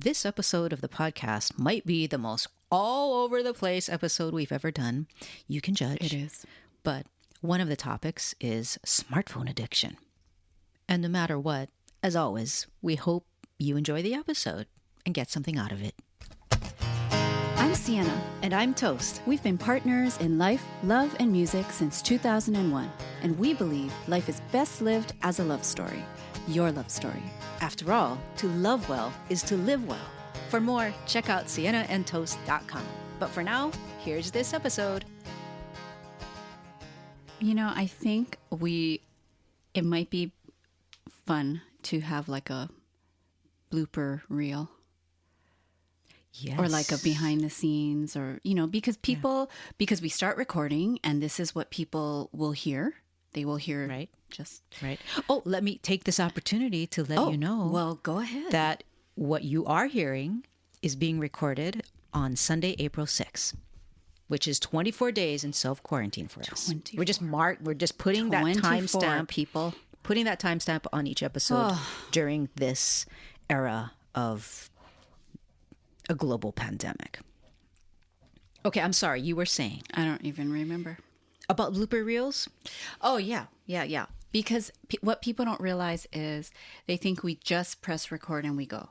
this episode of the podcast might be the most all over the place episode we've ever done. You can judge. It is. But one of the topics is smartphone addiction. And no matter what, as always, we hope you enjoy the episode and get something out of it. I'm Sienna. And I'm Toast. We've been partners in life, love, and music since 2001. And we believe life is best lived as a love story. Your love story. After all, to love well is to live well. For more, check out siennaandtoast.com. But for now, here's this episode. You know, I think it might be fun to have like a blooper reel. Yes. Or like a behind the scenes, or, you know, because we start recording and this is what people will hear. They will hear. Right. Right. Oh, let me take this opportunity to let you know. Well, go ahead. That what you are hearing is being recorded on Sunday, April 6th, which is 24 days in self-quarantine for us. 24. We're just putting that timestamp, people. Putting that timestamp on each episode during this era of a global pandemic. Okay, I'm sorry, you were saying. I don't even remember. About blooper reels? Oh, yeah. Because what people don't realize is they think we just press record and we go.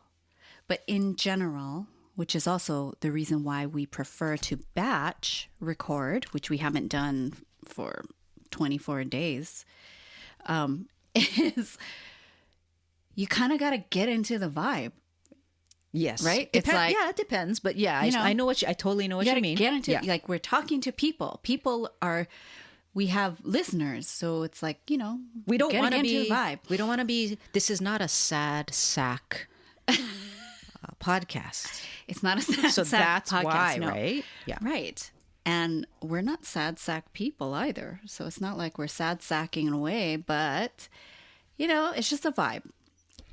But in general, which is also the reason why we prefer to batch record, which we haven't done for 24 days, is you kind of got to get into the vibe. Yes. Right? It's like, yeah, it depends. But yeah, you know, I totally know what you mean. Get into like we're talking to people. We have listeners, so it's like, you know, we don't want to be vibe. We don't want to be. This is not a sad sack podcast. It's not a sad so sack that's podcast, why, no. right? Yeah, right. And we're not sad sack people either, so it's not like we're sad sacking away. But you know, it's just a vibe.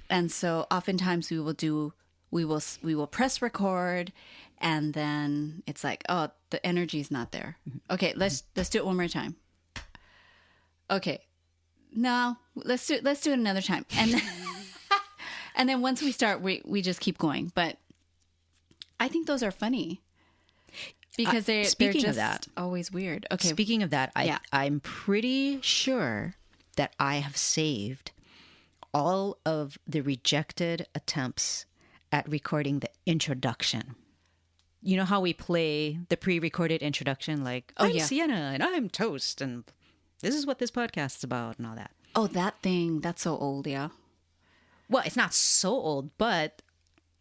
And so oftentimes we will press record, and then it's like, oh, the energy's not there. Okay, let's do it one more time. Okay, no, let's do it another time, and then, and then once we start, we just keep going. But I think those are funny because they're just of that, always weird. Okay, speaking of that, I'm pretty sure that I have saved all of the rejected attempts at recording the introduction. You know how we play the pre-recorded introduction, like, I'm Sienna and I'm Toast and this is what this podcast is about and all that. Oh, that thing, that's so old, yeah. Well, it's not so old, but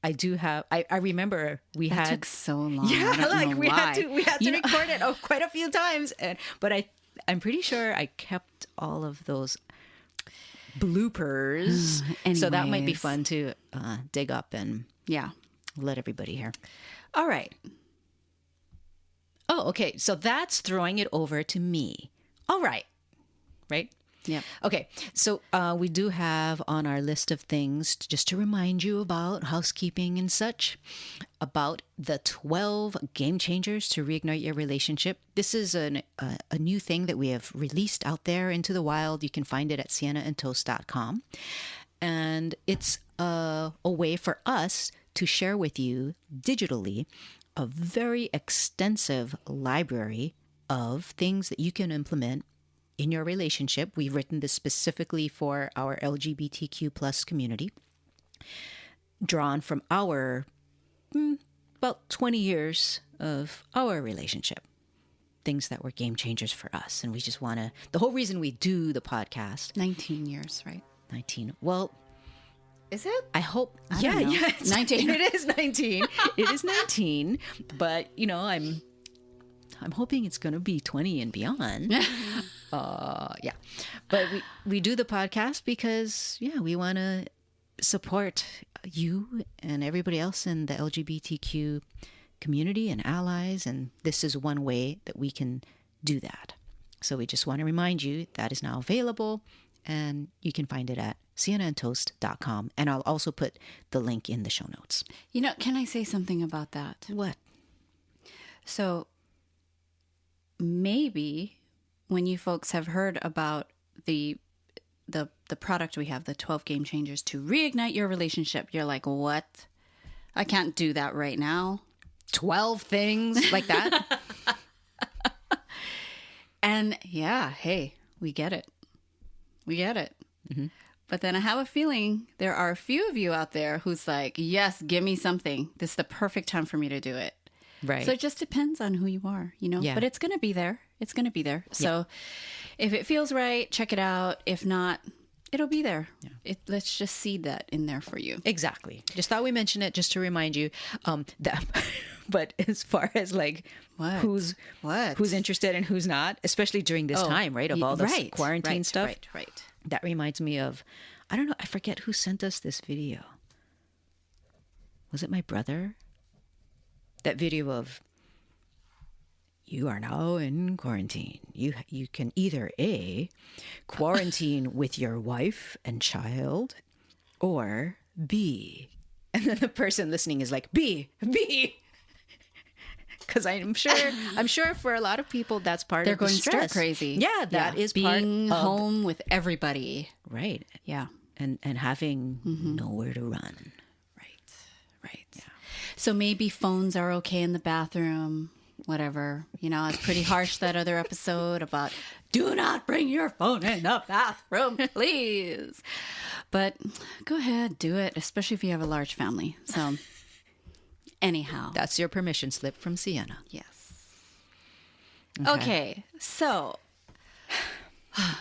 I do have, I remember that took so long. Yeah, I don't like know we why. had to record it quite a few times. But I'm pretty sure I kept all of those bloopers. So that might be fun to dig up and let everybody hear. All right. Oh, okay. So that's throwing it over to me. All right. Right? Yeah. Okay. So we do have on our list of things just to remind you about housekeeping and such, about the 12 game changers to reignite your relationship. This is a new thing that we have released out there into the wild. You can find it at siennaandtoast.com. And it's a way for us to share with you digitally a very extensive library of things that you can implement in your relationship. We've written this specifically for our LGBTQ plus community, drawn from our about 20 years of our relationship, things that were game changers for us. And we just want to, the whole reason we do the podcast. 19 years, right? 19. Well, is it? I hope. I don't know. 19. It is 19. It is 19. But, you know, I'm hoping it's going to be 20 and beyond. Yeah. But we do the podcast because, we want to support you and everybody else in the LGBTQ community and allies. And this is one way that we can do that. So we just want to remind you that is now available, and you can find it at siennaandtoast.com. And I'll also put the link in the show notes. You know, can I say something about that? What? So maybe when you folks have heard about the product we have, the 12 game changers to reignite your relationship, you're like, what? I can't do that right now. 12 things like that. And yeah, hey, we get it. We get it. Mm-hmm. But then I have a feeling there are a few of you out there who's like, yes, give me something. This is the perfect time for me to do it. Right. So it just depends on who you are, you know, but it's going to be there. It's going to be there. So if it feels right, check it out. If not, it'll be there. Yeah. Let's just seed that in there for you. Exactly. Just thought we mention it just to remind you that. But as far as like who's interested and who's not, especially during this time, right, of all this quarantine stuff. Right. That reminds me of, I don't know, I forget who sent us this video. Was it my brother? That video of, you are now in quarantine. You can either A, quarantine with your wife and child, or B. And then the person listening is like, B. Because I'm sure for a lot of people that's part They're of the going stress. stir crazy. Yeah, that is being part of home with everybody. Right. Yeah. And having nowhere to run. Right. Yeah. So maybe phones are okay in the bathroom, whatever. You know, it's pretty harsh, that other episode about do not bring your phone in the bathroom, please. But go ahead, do it, especially if you have a large family. So anyhow. That's your permission slip from Sienna. Yes. Okay. So,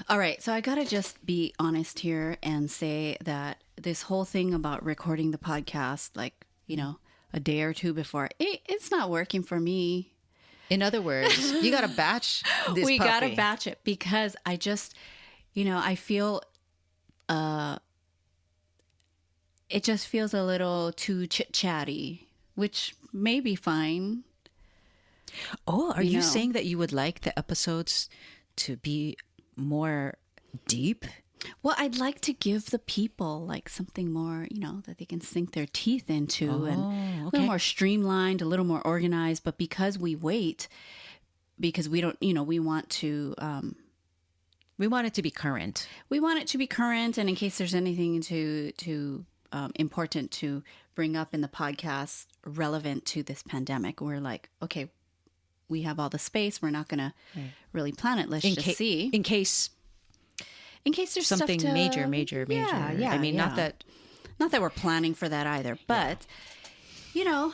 all right. So I got to just be honest here and say that this whole thing about recording the podcast, like, you know, a day or two before, it's not working for me. In other words, you got to batch this We puppy. got to batch it because I just, you know, I feel, it just feels a little too chit-chatty, which may be fine. Oh, are you saying that you would like the episodes to be more deep? Well, I'd like to give the people like something more, you know, that they can sink their teeth into and a little more streamlined, a little more organized. But because we wait, because we don't, you know, we want to... we want it to be current. We want it to be current. And in case there's anything important to bring up in the podcast relevant to this pandemic, we're like, okay, we have all the space. We're not going to really plan it. Let's just see. In case there's something stuff to, major. Yeah, I mean, not that we're planning for that either, but you know,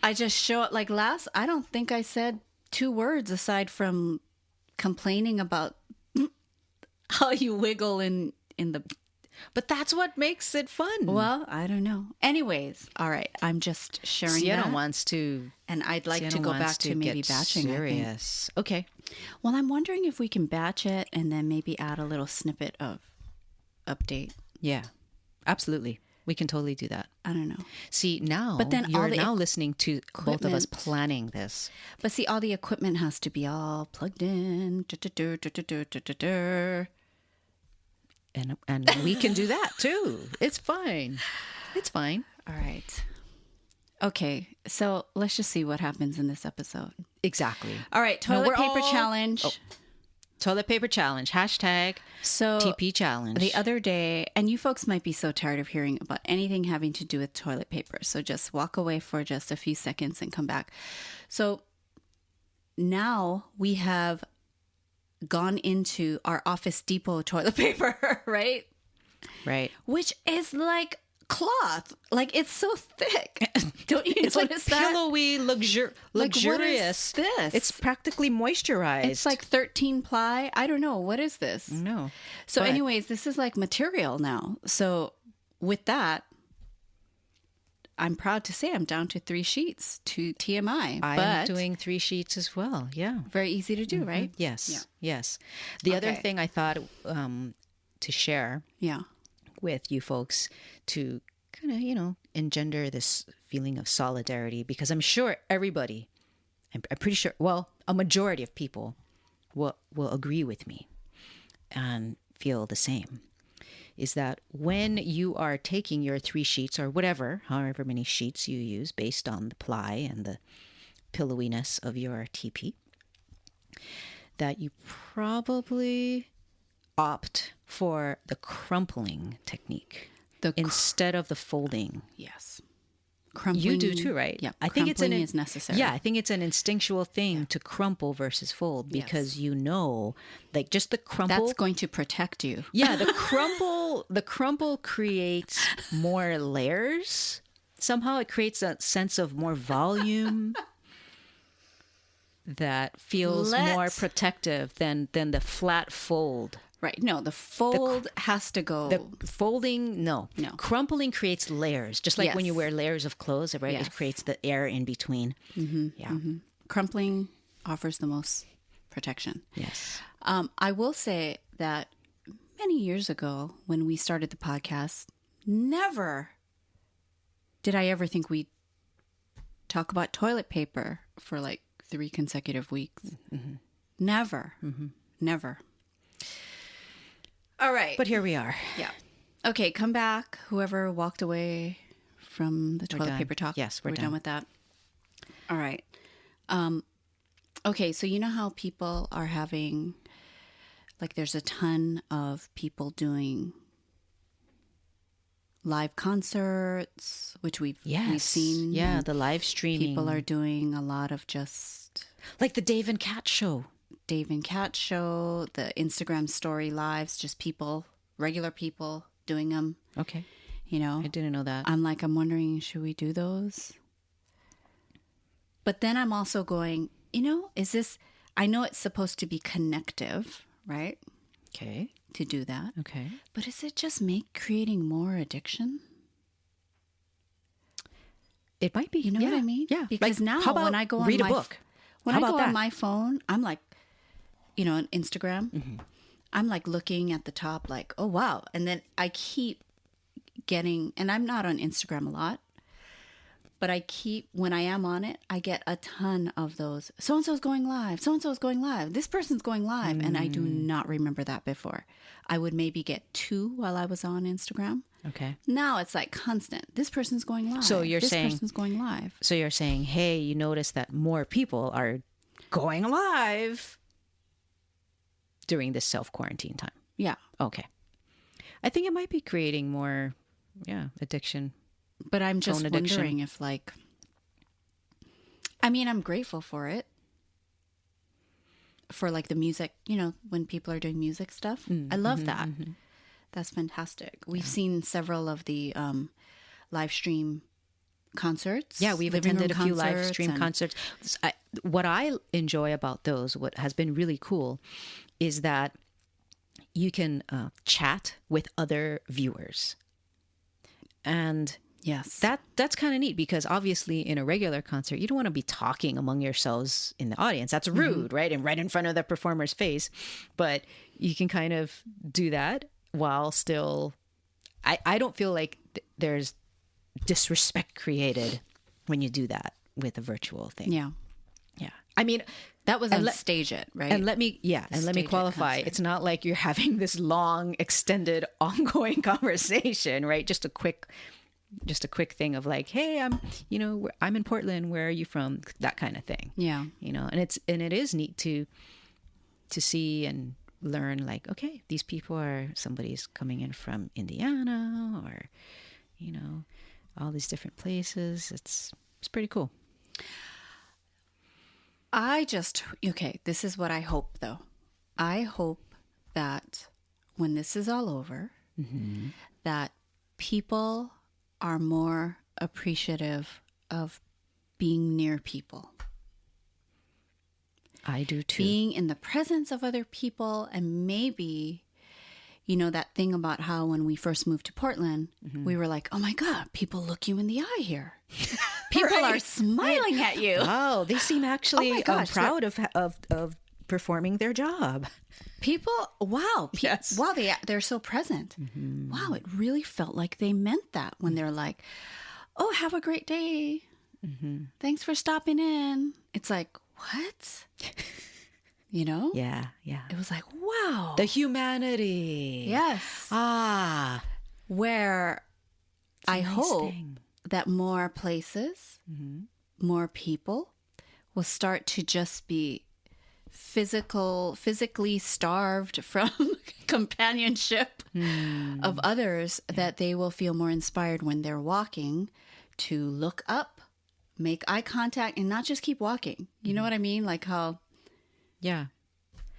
I just show it like I don't think I said 2 words aside from complaining about how you wiggle in the. But that's what makes it fun. Well, I don't know. Anyways, all right. I'm just sharing Sienna that. wants to... And I'd like to go back to maybe batching. Serious. Okay. Well, I'm wondering if we can batch it and then maybe add a little snippet of update. Yeah, absolutely. We can totally do that. I don't know. See, now but then you're now listening to both of us planning this. But see, all the equipment has to be all plugged in. And we can do that too. It's fine. It's fine. All right. Okay. So let's just see what happens in this episode. Exactly. All right. Toilet paper challenge. Toilet paper challenge. Hashtag TP challenge. The other day, and you folks might be so tired of hearing about anything having to do with toilet paper. So just walk away for just a few seconds and come back. So now we have gone into our Office Depot toilet paper, right? Right. Which is like cloth. Like it's so thick. Don't you it's notice like that? pillowy, luxurious. Like, what is this? It's practically moisturized. It's like 13 ply. I don't know. What is this? No. So anyways, this is like material now. So with that, I'm proud to say I'm down to 3 sheets to TMI. I'm doing 3 sheets as well. Yeah. Very easy to do, right? Yes. Yeah. Yes. The other thing I thought to share with you folks to kind of, you know, engender this feeling of solidarity, because I'm sure everybody, I'm pretty sure, well, a majority of people will agree with me and feel the same, is that when you are taking your 3 sheets or whatever, however many sheets you use based on the ply and the pillowiness of your TP, that you probably opt for the crumpling technique instead of the folding. Yes. Crumpling, you do too, right? Yeah, I think crumpling is necessary. Yeah, I think it's an instinctual thing to crumple versus fold because like just the crumple. That's going to protect you. Yeah, the crumple creates more layers. Somehow it creates a sense of more volume that feels more protective than the flat fold. Right. No, the fold has to go. The folding, no. Crumpling creates layers, just like when you wear layers of clothes, right? It creates the air in between. Mm-hmm. Yeah. Mm-hmm. Crumpling offers the most protection. Yes. I will say that many years ago, when we started the podcast, never did I ever think we'd talk about toilet paper for like 3 consecutive weeks. Mm-hmm. Never. Mm-hmm. Never. All right. But here we are. Yeah. Okay, come back. Whoever walked away from the toilet paper talk. Yes, we're done with that. All right. Okay, so you know how people are having, like, there's a ton of people doing live concerts, which we've seen. Yeah, the live streaming. People are doing a lot of just... like the Dave and Kat show. Dave and Kat show, the Instagram story lives, just people, regular people doing them. Okay. You know? I didn't know that. I'm wondering, should we do those? But then I'm also going, I know it's supposed to be connective, right? Okay. To do that. Okay. But is it just creating more addiction? It might be. You know what I mean? Yeah. Because now when I go on read a book. When I go on my phone, I'm like, on Instagram, I'm like looking at the top like, oh, wow. And then I keep getting, and I'm not on Instagram a lot, but when I am on it, I get a ton of those. So-and-so's going live. So-and-so's going live. This person's going live. And I do not remember that before. I would maybe get 2 while I was on Instagram. Okay. Now it's like constant. This person's going live. So this person's going live. So you're saying, hey, you notice that more people are going live during this self-quarantine time. Yeah. Okay. I think it might be creating more, addiction. But I'm just wondering if I'm grateful for it. For like the music, when people are doing music stuff. I love that. Mm-hmm. That's fantastic. We've seen several of the live stream concerts. Yeah, we've attended a few live stream concerts. What I enjoy about those, what has been really cool, is that you can chat with other viewers. And yes, that's kind of neat because obviously in a regular concert, you don't want to be talking among yourselves in the audience. That's rude, right? And right in front of the performer's face. But you can kind of do that while still... I don't feel like there's disrespect created when you do that with a virtual thing. Yeah. Yeah. I mean... That was Stage It, right? And let me qualify. It's not like you're having this long, extended, ongoing conversation, right? Just a quick thing of like, hey, I'm in Portland. Where are you from? That kind of thing. Yeah. And it is neat to see and learn like, okay, these people somebody's coming in from Indiana or, all these different places. It's pretty cool. This is what I hope, though. I hope that when this is all over, that people are more appreciative of being near people. I do too. Being in the presence of other people, and maybe, that thing about how when we first moved to Portland, we were like, oh my God, people look you in the eye here. People are smiling at you. Wow, they seem actually proud of performing their job. People, wow. Yes. Wow, they're so present. Mm-hmm. Wow, it really felt like they meant that when they're like, oh, have a great day. Mm-hmm. Thanks for stopping in. It's like, what? Yeah. It was like, wow. The humanity. Yes. Where I hope that more places, more people will start to just be physically starved from companionship of others, that they will feel more inspired when they're walking to look up, make eye contact, and not just keep walking. You know what I mean? Like how Yeah.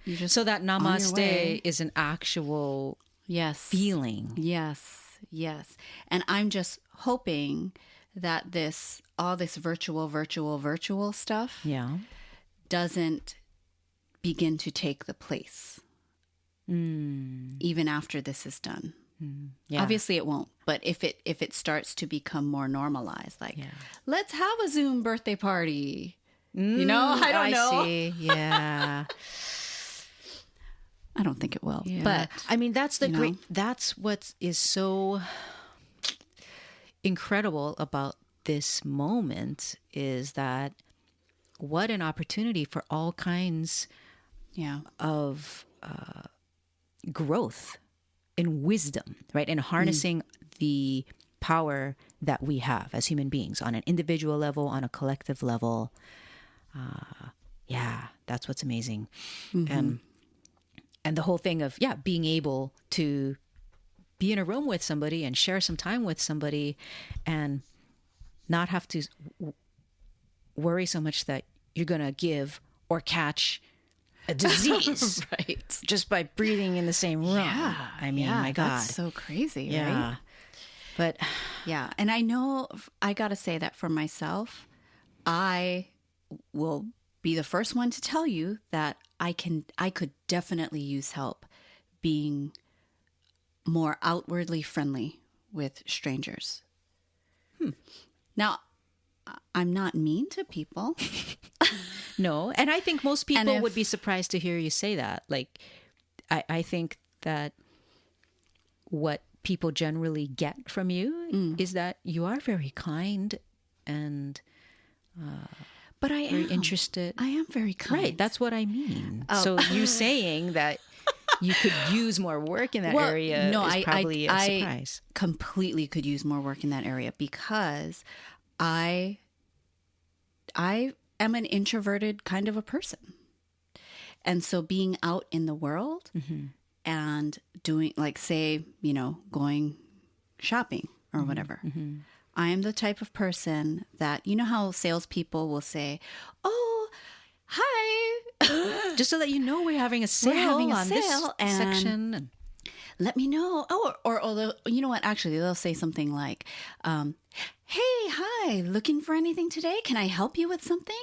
you just So that on your way. namaste is an actual Yes. feeling. Yes. Yes. And I'm just hoping that all this virtual stuff Yeah. doesn't begin to take the place even after this is done. Yeah. Obviously it won't, but if it starts to become more normalized, like Yeah. let's have a Zoom birthday party. You know, I don't know. See. Yeah. I don't think it will. Yeah. But I mean, that's the you great, know. that's what is so incredible about this moment is that what an opportunity for all kinds yeah. of growth and wisdom, right? And harnessing the power that we have as human beings on an individual level, on a collective level. Yeah, that's what's amazing. And the whole thing of, being able to be in a room with somebody and share some time with somebody and not have to worry so much that you're going to give or catch a disease Right. just by breathing in the same room. Yeah. I mean, yeah, my God. That's so crazy, Yeah. right? But Yeah. And I know I got to say that for myself, I will be the first one to tell you that I could definitely use help being more outwardly friendly with strangers. Now, I'm not mean to people. no, and I think most people if- would be surprised to hear you say that. Like, I think that what people generally get from you is that you are very kind and But I very am interested. I am very kind. Right, that's what I mean. Oh. So you saying that you could use more work in that Well, area no, is probably a I surprise. completely could use more work in that area because I am an introverted kind of a person. And so being out in the world and doing, like, say, going shopping or whatever. I am the type of person that, you know how salespeople will say, "Oh, hi, Just so that you know, we're having a sale having a on sale, this and section. And let me know." Oh, or you know what? Actually, they'll say something like, "Hey, hi, looking for anything today? Can I help you with something?"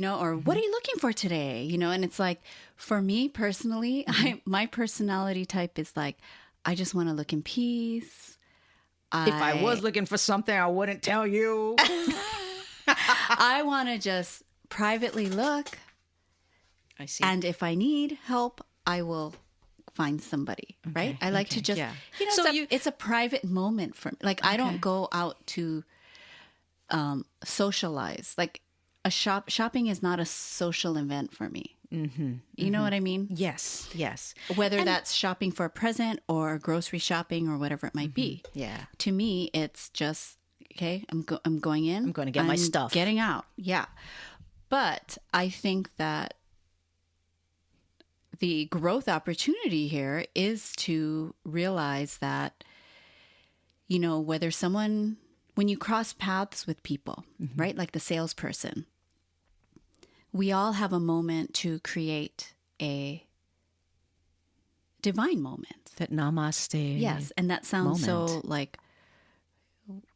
Or "What are you looking for today?" And it's like, for me personally, my personality type is like, I just want to look in peace. if I was looking for something, I wouldn't tell you. I want to just privately look. I see. And if I need help, I will find somebody, right? I like to just, So it's a private moment for me. Like, I don't go out to socialize. Like, shopping is not a social event for me. You know what I mean? Yes, yes. Whether that's shopping for a present or grocery shopping or whatever it might be. Yeah. To me, it's just, okay, I'm going in. I'm going to get my stuff. Getting out. Yeah. But I think that the growth opportunity here is to realize that, whether when you cross paths with people, right? Like the salesperson, we all have a moment to create a divine moment. That namaste. Yes. And that sounds so moment. like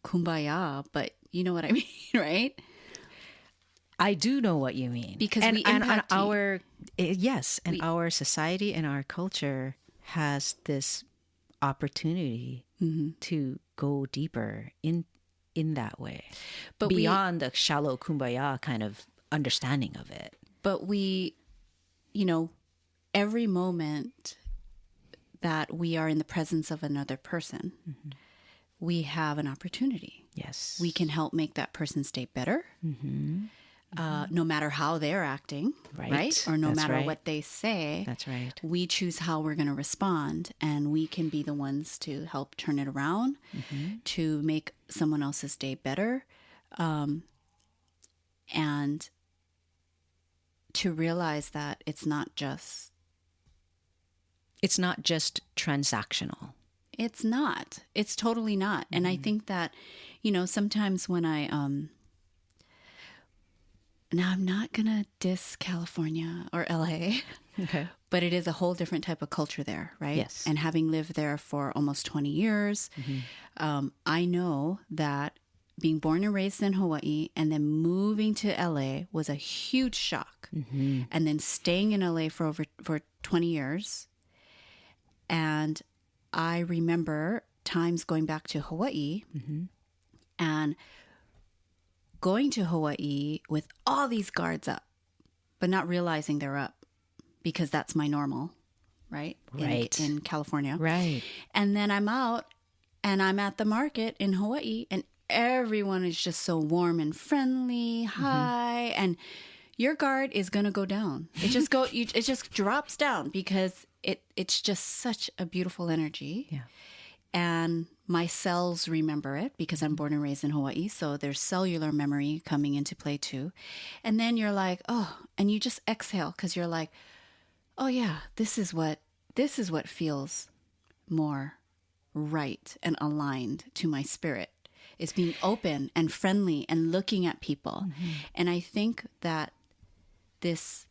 kumbaya, but you know what I mean, right? I do know what you mean. Because and, we and impact our our society and our culture has this opportunity to go deeper in that way, But beyond the shallow kumbaya kind of understanding of it. But we, every moment that we are in the presence of another person, we have an opportunity. Yes, We can help make that person's day better, no matter how they're acting, right? Or no That's matter right. what they say. That's right. We choose how we're going to respond, and we can be the ones to help turn it around, to make someone else's day better, and to realize that it's not just transactional. It's not. It's totally not. And I think that, sometimes when now I'm not going to diss California or LA, Okay. but it is a whole different type of culture there, right? Yes. And having lived there for almost 20 years, I know that being born and raised in Hawaii and then moving to LA was a huge shock. And then staying in LA for 20 years. And I remember times going back to Hawaii and going to Hawaii with all these guards up, but not realizing they're up because that's my normal, right? Right. In California. Right. And then I'm out and I'm at the market in Hawaii and everyone is just so warm and friendly. Hi. And your guard is going to go down. It just drops down because it's just such a beautiful energy. Yeah. And my cells remember it because I'm born and raised in Hawaii. So there's cellular memory coming into play too. And then you're like, oh, and you just exhale because you're like, oh yeah, this is what feels more right and aligned to my spirit. It's being open and friendly and looking at people. And I think that this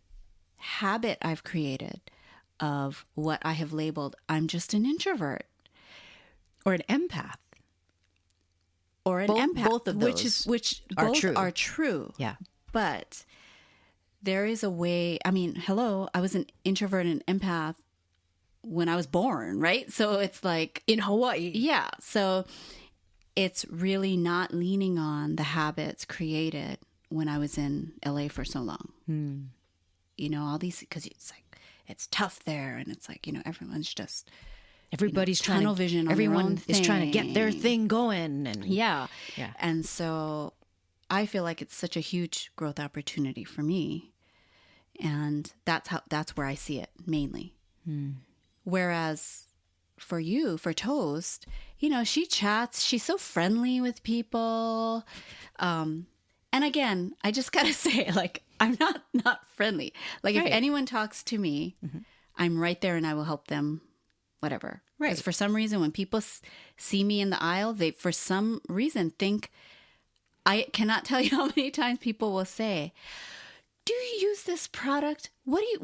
habit I've created of what I have labeled, I'm just an introvert. Or an empath. Or an empath. Both of those which are both true. are true. Yeah. But there is a way, I was an introvert and empath when I was born, right? So it's like In Hawaii. yeah. So it's really not leaning on the habits created when I was in LA for so long. All these, because it's like, it's tough there. And it's like, everyone's just... Everybody's trying tunnel vision on their everyone own is trying to get their thing. thing going. And Yeah. Yeah. And so I feel like it's such a huge growth opportunity for me. And that's where I see it mainly. Whereas for you, for Toast, she chats, she's so friendly with people. And again, I just got to say, like, I'm not friendly. Like if Right. anyone talks to me, I'm right there and I will help them. Whatever. Right. Because for some reason, when people see me in the aisle, they, for some reason, think, I cannot tell you how many times people will say, do you use this product? What do you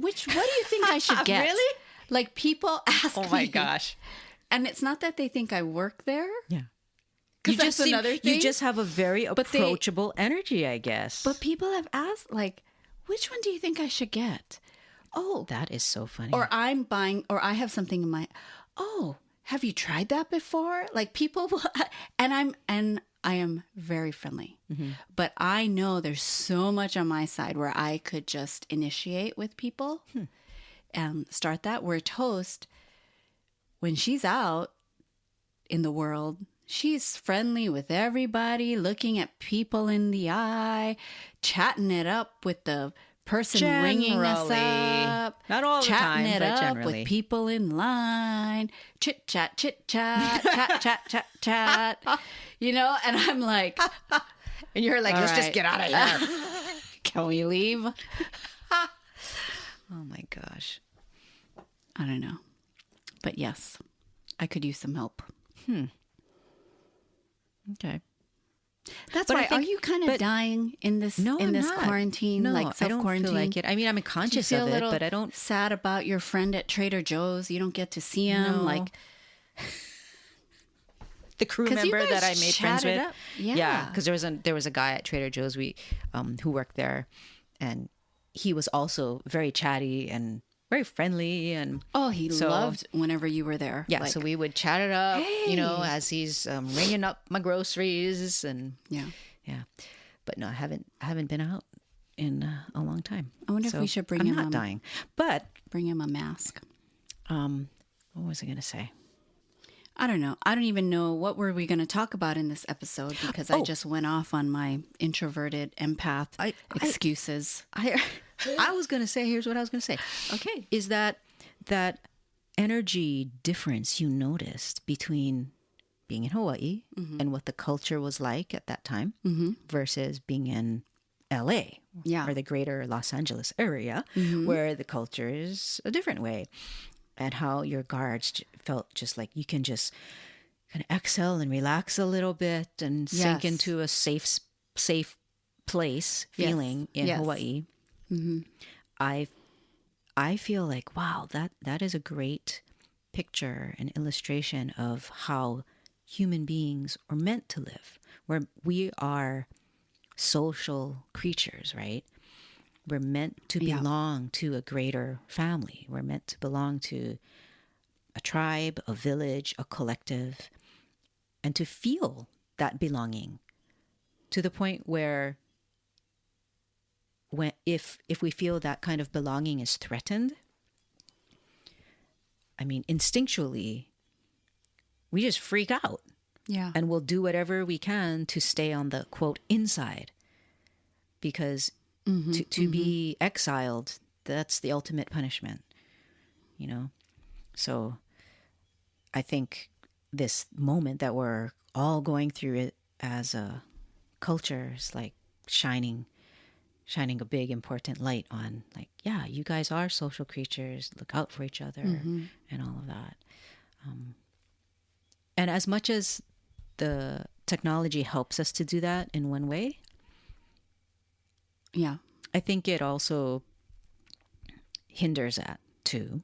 think I should get? Really? Like people ask me. Oh my gosh. And it's not that they think I work there. Yeah. Because that's another thing. You just have a very approachable energy, I guess. But people have asked, like, which one do you think I should get? Oh, that is so funny. or I'm buying, or I have something in my, oh, have you tried that before? Like people will, and I am very friendly, but I know there's so much on my side where I could just initiate with people and start that. Where Toast, when she's out in the world, she's friendly with everybody, looking at people in the eye, chatting it up with the person ringing us up, not all the chatting time, it but up generally. with people in line, chit-chat, chit-chat, chat. And I'm like, and you're like, all let's just right. get out of here. Can we leave? Oh my gosh. I don't know. But yes, I could use some help. Okay. That's But I why. think- Are you kind of but- dying in this No, in I'm this not. quarantine? No, like I don't self-quarantine? feel like it. I mean, I'm Do you conscious feel of a it, little but I don't. sad about your friend at Trader Joe's. You don't get to see him. No. Like The crew 'cause you member that I guys made friends chatted with. up. Yeah. because there was a guy at Trader Joe's who worked there, and he was also very chatty and very friendly, and oh, he So- loved whenever you were there. yeah, Like, so we would chat it up, Hey. as he's ringing up my groceries, and yeah. yeah, but no, I haven't been out in a long time. I wonder if So we should bring I'm him not dying, but bring him a mask. what was I gonna say? I don't know. I don't even know what were we going to talk about in this episode because I just went off on my introverted empath excuses. I was gonna say, here's what I was gonna say. Okay. Is that energy difference you noticed between being in Hawaii and what the culture was like at that time versus being in LA Yeah. or the greater Los Angeles area where the culture is a different way. and how your guards felt just like you can just kind of exhale and relax a little bit and sink Yes. into a safe place Yes. feeling in Yes. Hawaii. I I feel like, wow, that is a great picture and illustration of how human beings are meant to live, where we are social creatures, right? We're meant to Yeah. belong to a greater family. We're meant to belong to a tribe, a village, a collective, and to feel that belonging to the point where if we feel that kind of belonging is threatened, I mean, instinctually, we just freak out Yeah. and we'll do whatever we can to stay on the quote inside, because to be exiled, that's the ultimate punishment, you know? So I think this moment that we're all going through it as a culture is like shining a big important light on, like, yeah, you guys are social creatures, look out for each other and all of that. And as much as the technology helps us to do that in one way, Yeah. I think it also hinders that too.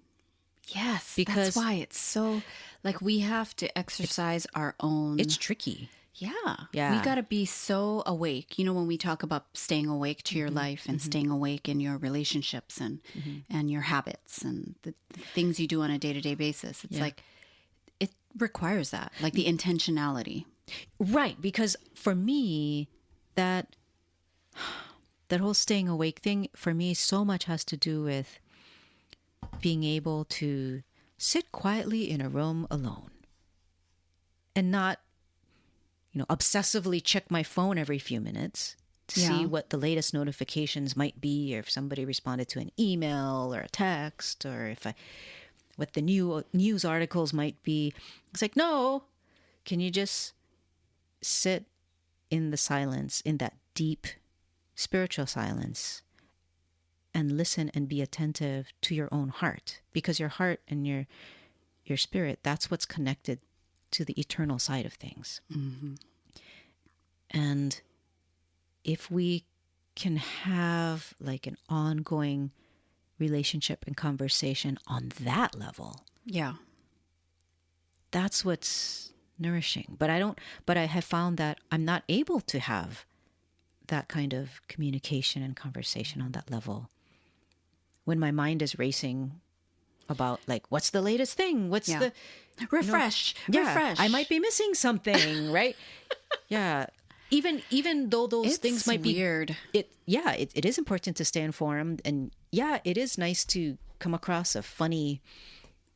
Yes. Because that's why it's so like we have to exercise our own. It's tricky. Yeah. Yeah. We got to be so awake. You know, when we talk about staying awake to your life and staying awake in your relationships and your habits and the things you do on a day-to-day basis, it's like it requires that, like the intentionality. Right, because for me, that whole staying awake thing for me so much has to do with being able to sit quietly in a room alone and not, obsessively check my phone every few minutes to see what the latest notifications might be, or if somebody responded to an email or a text, or what the new news articles might be. It's like, no, can you just sit in the silence, in that deep spiritual silence, and listen and be attentive to your own heart, because your heart and your spirit, that's what's connected to the eternal side of things. And if we can have like an ongoing relationship and conversation on that level, Yeah. that's what's nourishing. But I have found that I'm not able to have that kind of communication and conversation on that level when my mind is racing about, like, what's the latest thing? What's the refresh? yeah, Refresh. I might be missing something, right? Yeah. Even though those things might be weird. it is important to stay informed, and yeah, it is nice to come across a funny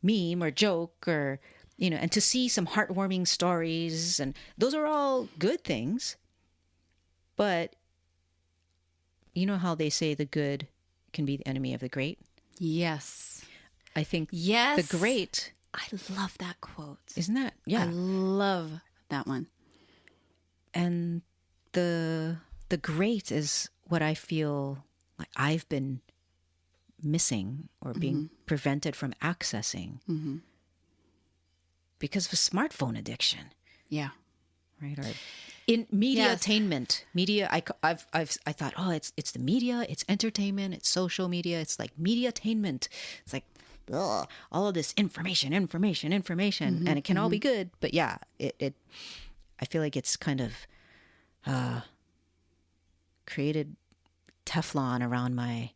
meme or joke, or and to see some heartwarming stories, and those are all good things. But you know how they say the good can be the enemy of the great? Yes. I think Yes. the great, I love that quote. isn't that? I Yeah. love that one. And the great is what I feel like I've been missing or being prevented from accessing because of a smartphone addiction, Yeah. right? Or in media Yes. attainment, media. I thought, oh, it's the media, it's entertainment, it's social media, it's like media attainment. It's like, ugh, all of this information, and it can all be good, but yeah, it I feel like it's kind of created Teflon around my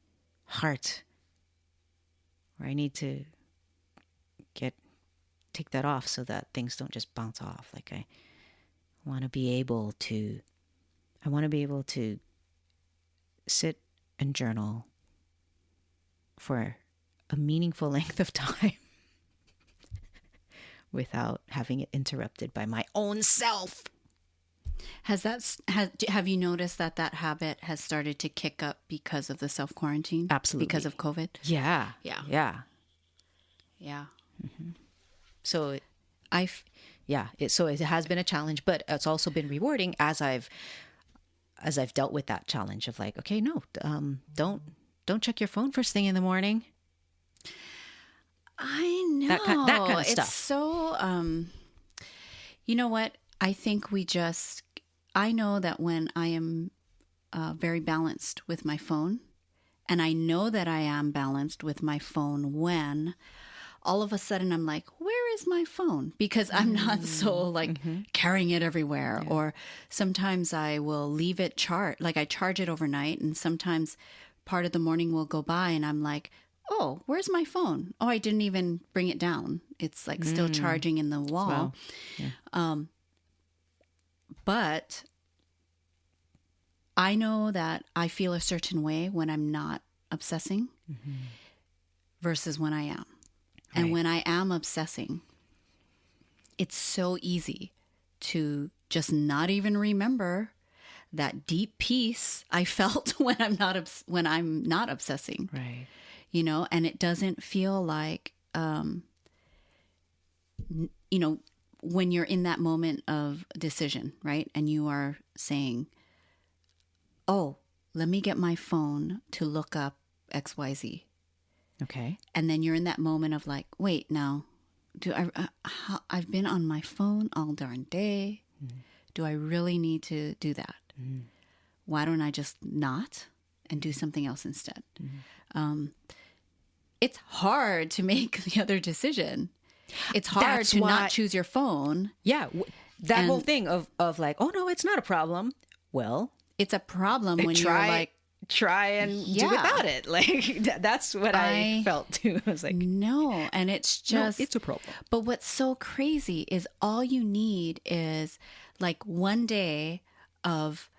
heart, where I need to take that off so that things don't just bounce off. Like I want to be able to sit and journal for a meaningful length of time without having it interrupted by my own self. Have you noticed that habit has started to kick up because of the self-quarantine? Absolutely. Because of COVID? Yeah. Yeah. Yeah. Yeah. So So it has been a challenge, but it's also been rewarding as I've dealt with that challenge of like, okay, no, don't check your phone first thing in the morning. I know. That kind of It's stuff. so, you know what? I think I know that when I am very balanced with my phone, and I know that I am balanced with my phone when all of a sudden I'm like, where is my phone? Because I'm not so like carrying it everywhere. Yeah. Or sometimes I will leave it like I charge it overnight, and sometimes part of the morning will go by and I'm like, oh, where's my phone? Oh, I didn't even bring it down. It's like still charging in the wall. Wow. Yeah. But I know that I feel a certain way when I'm not obsessing versus when I am. Right. And when I am obsessing, it's so easy to just not even remember that deep peace I felt when I'm not obsessing. Right. You know, and it doesn't feel like, you know, when you're in that moment of decision, right? And you are saying, oh, let me get my phone to look up XYZ. Okay. And then you're in that moment of like, wait, now, I've been on my phone all darn day. Do I really need to do that? Why don't I just not and do something else instead? It's hard to make the other decision. It's hard to not choose your phone. Yeah. That whole thing of like, oh, no, it's not a problem. Well, it's a problem when you're like, try and do without it. Like, that's what I felt too. I was like, no. And it's just, no, it's a problem. But what's so crazy is all you need is like one day of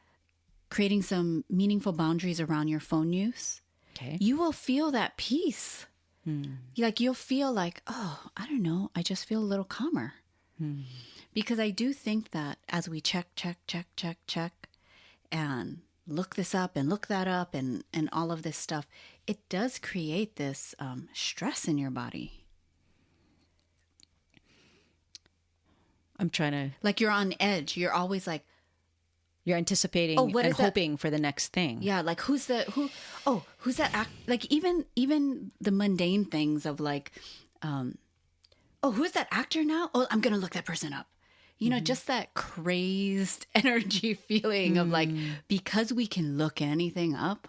creating some meaningful boundaries around your phone use. Okay. You will feel that peace. Like you'll feel like, oh, I don't know. I just feel a little calmer. Because I do think that as we check, and look this up and look that up and all of this stuff, it does create this stress in your body. I'm trying to... Like you're on edge. You're always like... You're anticipating and hoping for the next thing. Yeah, like who's that act? Like even the mundane things of like, who's that actor now? Oh, I'm going to look that person up. You know, just that crazed energy feeling of like, because we can look anything up,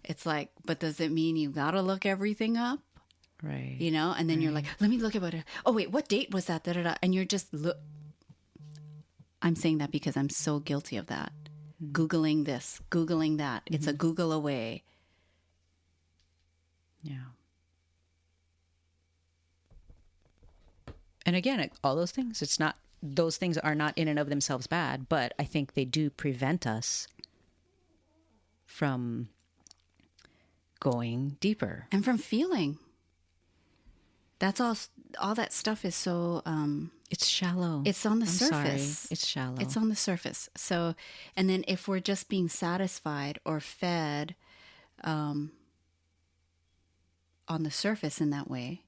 it's like, but does it mean you got to look everything up? Right. You know, and then you're like, let me look at oh wait, what date was that? Da-da-da. And you're just I'm saying that because I'm so guilty of that. Googling this, Googling that. It's a Google away. Yeah. And again, all those things, those things are not in and of themselves bad, but I think they do prevent us from going deeper. And from feeling. That's all that stuff is so... it's shallow. It's on the surface. Sorry. It's shallow. It's on the surface. So, and then if we're just being satisfied or fed on the surface in that way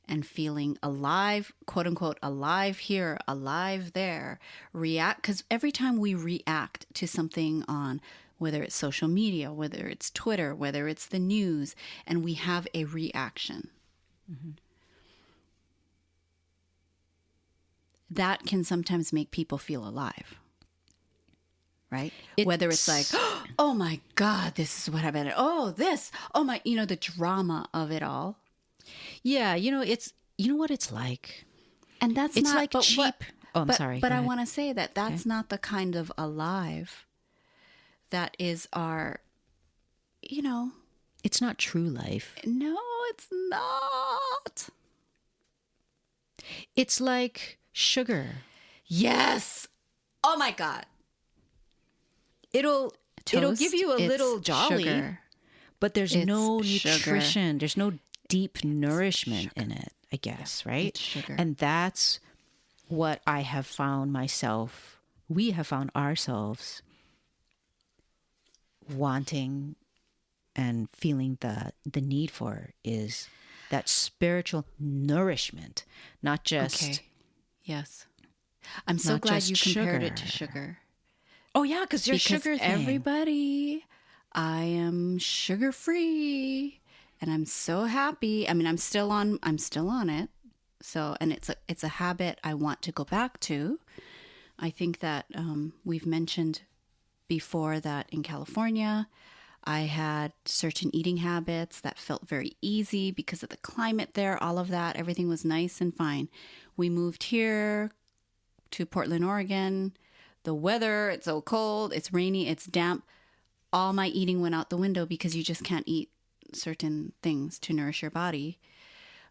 and feeling alive, quote unquote, alive here, alive there, because every time we react to something on, whether it's social media, whether it's Twitter, whether it's the news, and we have a reaction, that can sometimes make people feel alive, right? Whether it's like, oh my God, this is what happened. Oh, my, the drama of it all. Yeah. You know what it's like. And it's not like cheap. I'm sorry. But I want to say that's not the kind of alive that is our, It's not true life. No, it's not. It's like sugar. Yes. Oh my God. It'll give you a little jolly, sugar. But there's no nutrition. Sugar. There's no deep nourishment in it, I guess, right? It's sugar. And that's what I have found we have found ourselves wanting and feeling the need for is that spiritual nourishment, not just... Okay. Yes. I'm so glad you compared it to sugar. Oh, yeah, because you're sugar thing. Everybody, I am sugar-free. And I'm so happy. I mean, I'm still on it. So, and it's a habit I want to go back to. I think that we've mentioned before that in California, I had certain eating habits that felt very easy because of the climate there, all of that. Everything was nice and fine. We moved here to Portland, Oregon. The weather, it's so cold, it's rainy, it's damp. All my eating went out the window because you just can't eat certain things to nourish your body.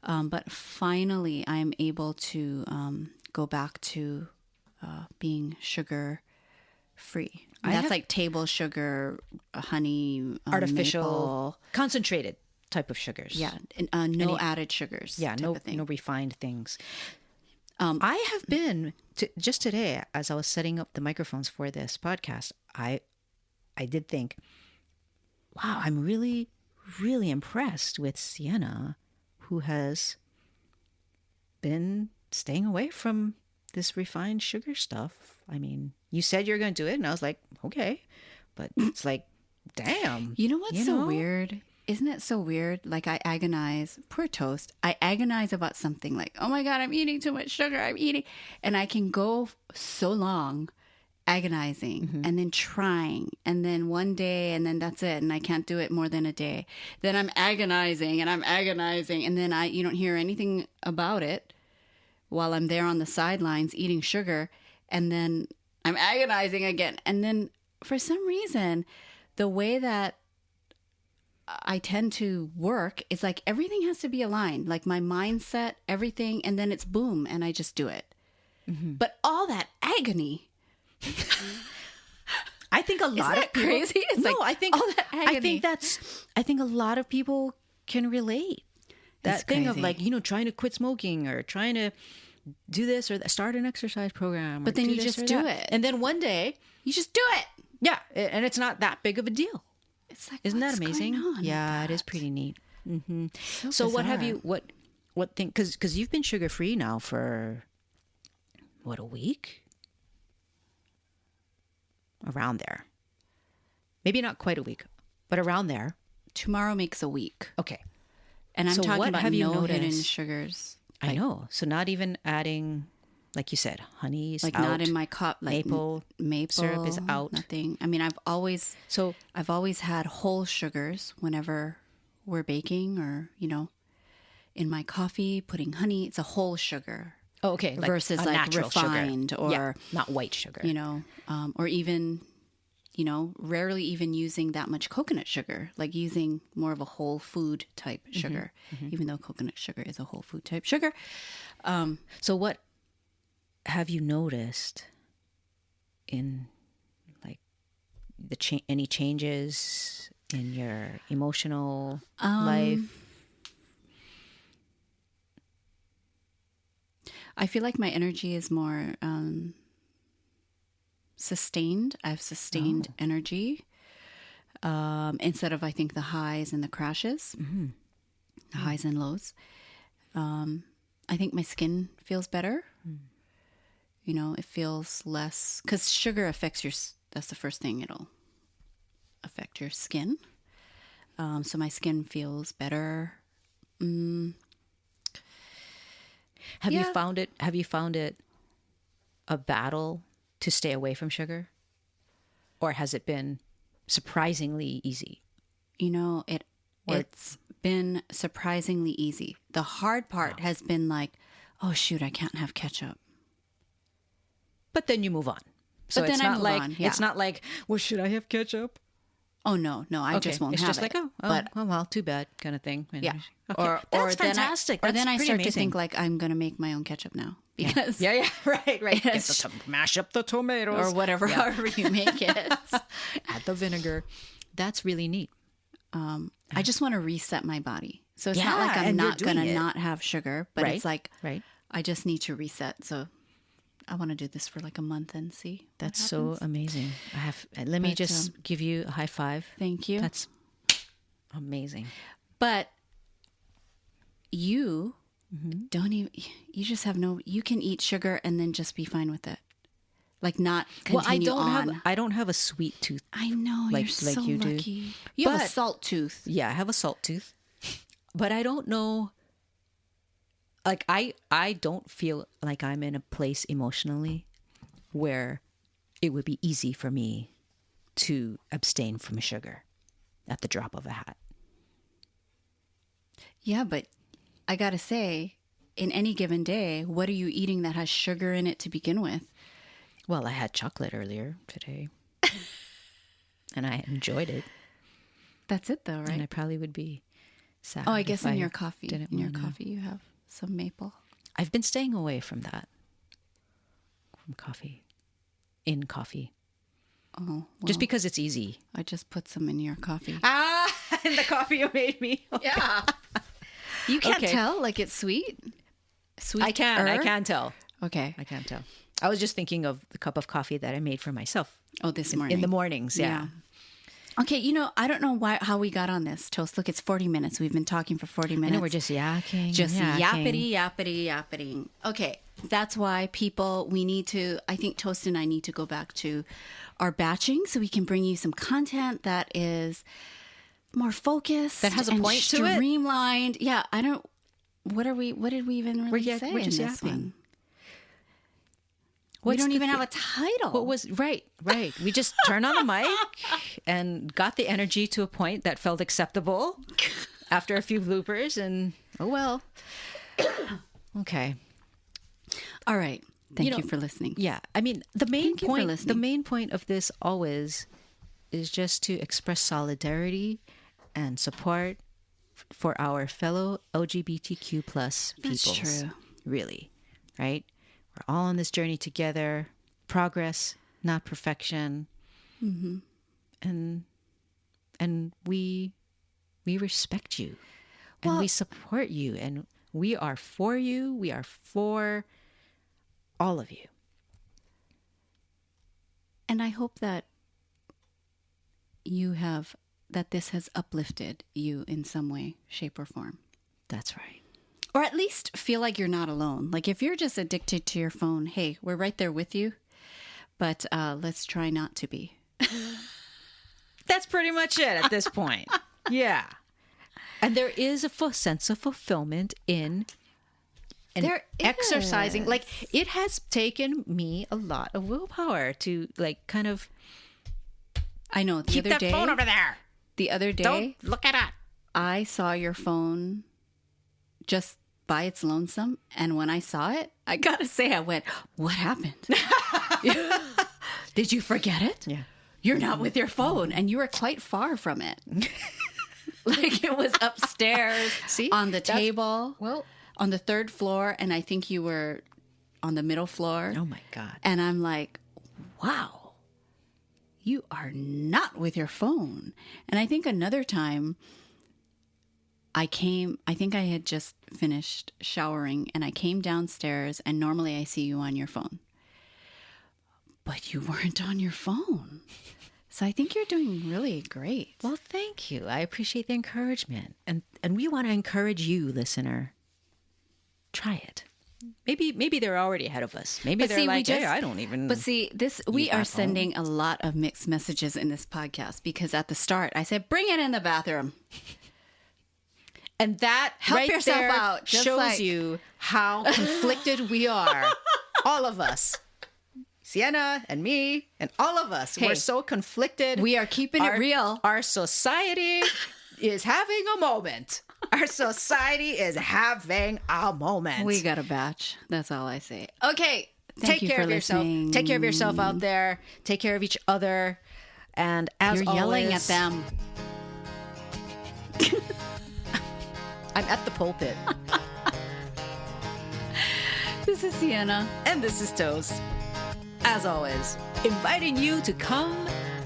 But finally, I'm able to go back to being sugar free. That's like table sugar, honey, artificial, maple. concentrated type of sugars. Yeah, no added sugars. Yeah, no refined things. I have been just today, as I was setting up the microphones for this podcast, I did think, wow, I'm really, really impressed with Sienna, who has been staying away from this refined sugar stuff. I mean, you said you're going to do it, and I was like, okay. But it's like, damn. You know what's so weird? Isn't it so weird? Like, I agonize, poor toast. I agonize about something like, oh my God, I'm eating too much sugar. I'm eating. And I can go so long agonizing and then trying. And then one day, and then that's it. And I can't do it more than a day. Then I'm agonizing and I'm agonizing. And then you don't hear anything about it while I'm there on the sidelines eating sugar. And then I'm agonizing again. And then for some reason, the way that I tend to work is like everything has to be aligned, like my mindset, everything, and then it's boom, and I just do it. But all that agony. I think a lot of people, crazy. It's no, like I think all that agony. I think a lot of people can relate. That It's thing of crazy. like, trying to quit smoking or trying to do this or start an exercise program. Or But then do you this just or do that. it. And then one day, You just do it. yeah, and it's not that big of a deal. It's like, Isn't that what's amazing? going on with Yeah, it is that? pretty neat. So what have bizarre. you, what thing, because you've been sugar free now for, what, a week? Around there. Maybe not quite a week, but around there. Tomorrow makes a week. Okay. And I'm So talking what about have you no hidden noticed? sugars. I know. So not even adding, like you said, honey's Like out. not in my cup. Like maple syrup is out. Nothing. I mean, I've always had whole sugars whenever we're baking or, in my coffee, putting honey. It's a whole sugar. Oh, okay. Like versus a like natural refined sugar. or, Yeah, not white sugar. or even, rarely even using that much coconut sugar, like using more of a whole food type sugar, even though coconut sugar is a whole food type sugar. So what have you noticed in like any changes in your emotional life? I feel like my energy is more sustained. I have sustained energy instead of, I think, the highs and the crashes, the highs and lows. I think my skin feels better. It feels less, because sugar affects that's the first thing, it'll affect your skin. So my skin feels better. Have you found it a battle to stay away from sugar? Or has it been surprisingly easy? It's been surprisingly easy. The hard part has been like, oh shoot, I can't have ketchup. But then you move on. So But then it's I not move like on, yeah. it's not like, well, should I have ketchup? Oh no, I just won't it's have just it. like, oh well, too bad kind of thing. And Yeah. Okay. That's fantastic. Then That's I pretty start to amazing. think like I'm going to make my own ketchup now because Yeah, right. Yes. Mash up the tomatoes or whatever, however you make it. Add the vinegar. That's really neat. I just want to reset my body. So it's not Yeah, like I'm and you're not going doing to it. not have sugar, but Right, it's like right. I just need to reset. So I want to do this for like a month and see. That's what so happens. amazing. Let me But, just give you a high five. Thank you. That's amazing. But you don't even, you just have you can eat sugar and then just be fine with it. Like not continue on. I don't have a sweet tooth. I know, like you're so you do. lucky. You have a But- salt tooth. Yeah, I have a salt tooth. but I don't know. Like, I don't feel like I'm in a place emotionally where it would be easy for me to abstain from sugar at the drop of a hat. Yeah, but I gotta say, in any given day, what are you eating that has sugar in it to begin with? Well, I had chocolate earlier today, and I enjoyed it. That's it, though, right? And I probably would be sad. Oh, I guess if in your coffee. didn't In your wanna- coffee, you have some maple. I've been staying away from that. From coffee. In coffee. Oh, well, Just because it's easy. I just put some in your coffee. Ah, in the coffee you made me. Yeah. You can't Okay. tell? Like it's sweet? Sweet. I can tell. Okay. I can tell. I was just thinking of the cup of coffee that I made for myself. Oh, this morning. In the mornings, yeah. Okay, I don't know how we got on this, Toast. Look, it's 40 minutes. We've been talking for 40 I minutes. know we're just yakking. Just yakking. yappity. Okay, that's why I think Toast and I need to go back to our batching so we can bring you some content that is more focused. That has a and point to it? streamlined. Yeah, what did we even really say we're in just this yapping. one? What's we don't the even thi- have a title. What was right? We just turned on the mic and got the energy to a point that felt acceptable after a few bloopers, and oh well. Okay. All right. Thank You you know, for listening. Yeah, I mean the main Thank you for point. listening. The main point of this always is just to express solidarity and support for our fellow LGBTQ plus That's peoples. true. Really, right? We're all on this journey together. Progress, not perfection. Mm-hmm. And we respect you, and Well- we support you, and we are for you. We are for all of you. And I hope that this has uplifted you in some way, shape, or form. That's right. Or at least feel like you're not alone. Like if you're just addicted to your phone, hey, we're right there with you. But let's try not to be. That's pretty much it at this point. Yeah. And there is a sense of fulfillment in There exercising. is. Like, it has taken me a lot of willpower to, like, kind of I know. keep that phone over there. The other day, Don't look at it. I saw your phone just by its lonesome. And when I saw it, I got to say, I went, what happened? Did you forget it? Yeah. You're not with your phone. And you were quite far from it. Like it was upstairs See? on the That's- table Well, on the third floor. And I think you were on the middle floor. oh my God. And I'm like, wow, you are not with your phone. And I think another time I think I had just finished showering and I came downstairs, and normally I see you on your phone. But you weren't on your phone. So I think you're doing really great. Well, thank you. I appreciate the encouragement. And we want to encourage you, listener. Try it. Maybe they're already ahead of us. Maybe But they're see, like, hey, I don't even. But see, we are that phone. sending a lot of mixed messages in this podcast because at the start I said, bring it in the bathroom. And that Help right yourself there out, just shows like- you how conflicted we are. All of us. Sienna and me and all of us. Hey, we're so conflicted. We are keeping it real. Our society is having a moment. Our society is having a moment. We got a batch. That's all I say. Okay. Take care of yourself. listening. Take care of yourself out there. Take care of each other. And as You're yelling at always, them. I'm at the pulpit. This is Sienna. And this is Toast. As always, inviting you to come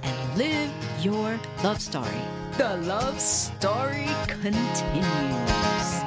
and live your love story. The love story continues.